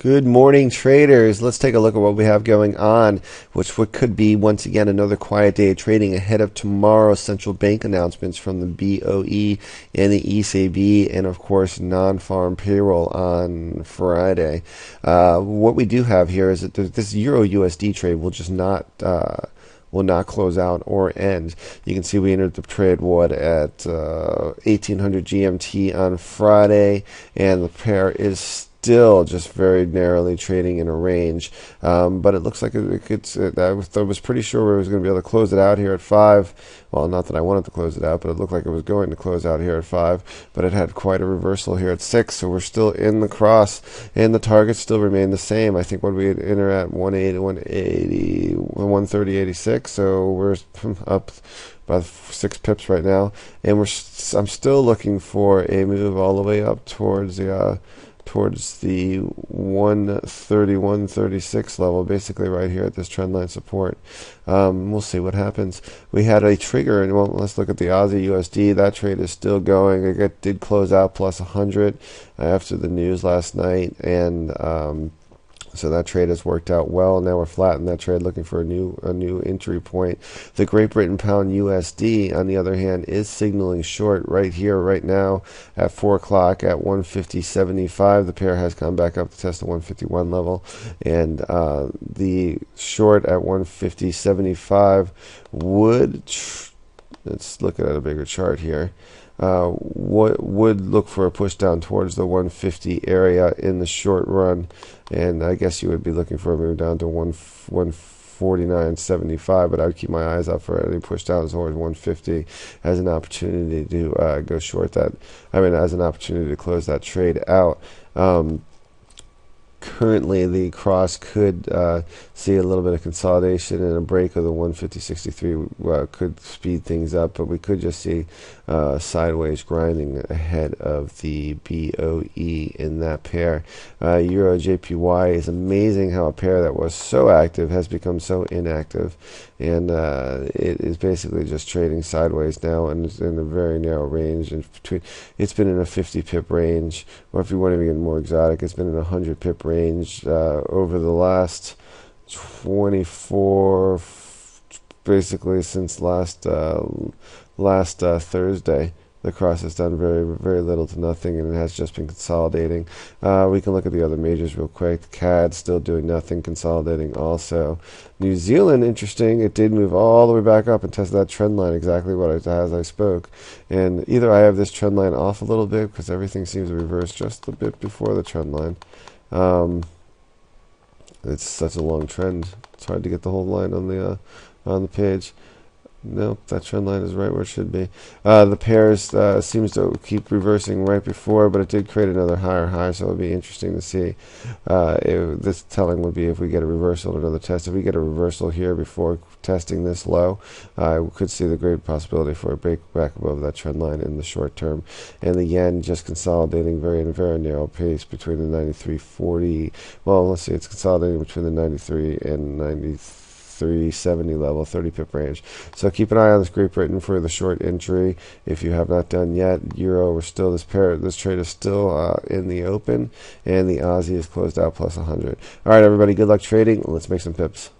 Good morning, traders. Let's take a look at what we have going on, what could be, once again, another quiet day of trading ahead of tomorrow's central bank announcements from the BOE and the ECB, and, of course, non-farm payroll on Friday. What we do have here is that this EURUSD trade will not close out or end. You can see we entered the trade at 1800 GMT on Friday, and the pair is still just very narrowly trading in a range, but it looks like I was pretty sure we was going to be able to close it out here at 5. Well, not that I wanted to close it out, but it looked like it was going to close out here at 5, but it had quite a reversal here at 6, so we're still in the cross, and the targets still remain the same. I think what we enter at 130.86, so we're up by 6 pips right now, and I'm still looking for a move all the way up towards the 131.36 level, basically right here at this trendline support. We'll see what happens. We had a trigger, and let's look at the Aussie USD. That trade is still going. It did close out plus 100 after the news last night, and so that trade has worked out well. Now we're flat in that trade, looking for a new entry point. The Great Britain Pound USD, on the other hand, is signaling short right here, right now, at 4 o'clock at 150.75. The pair has come back up to test the 151 level, and the short at 150.75 would. Let's look at a bigger chart here. Would look for a push down towards the 150 area in the short run, and I guess you would be looking for a move down to 149.75, but I would keep my eyes out for any push down towards 150 as an opportunity to go short that. As an opportunity to close that trade out. Currently, the cross could see a little bit of consolidation, and a break of the 150.63 could speed things up, but we could just see sideways grinding ahead of the BOE in that pair. Euro JPY is amazing how a pair that was so active has become so inactive, and it is basically just trading sideways now, and it's in a very narrow range. And it's been in a 50 pip range, or if you want to get more exotic, it's been in a 100 pip range over the last 24, basically since last Thursday. The cross has done very, very little to nothing, and it has just been consolidating. We can look at the other majors real quick. The CAD still doing nothing, consolidating also. New Zealand, interesting. It did move all the way back up and tested that trend line exactly as I spoke. And either I have this trend line off a little bit because everything seems to reverse just a bit before the trend line. It's such a long trend. It's hard to get the whole line on the page. Nope, that trend line is right where it should be. The pairs seems to keep reversing right before, but it did create another higher high, so it would be interesting to see. This telling would be if we get a reversal, another test. If we get a reversal here before testing this low, I could see the great possibility for a break back above that trend line in the short term. And the yen just consolidating very narrow pace between the 93.40. Well, let's see, it's consolidating between the 93 and 93.70 level, 30 pip range. So keep an eye on this Great Britain for the short entry if you have not done yet. Euro, we're still this trade is still in the open, and the Aussie is closed out plus 100. All right, everybody, good luck trading. Let's make some pips.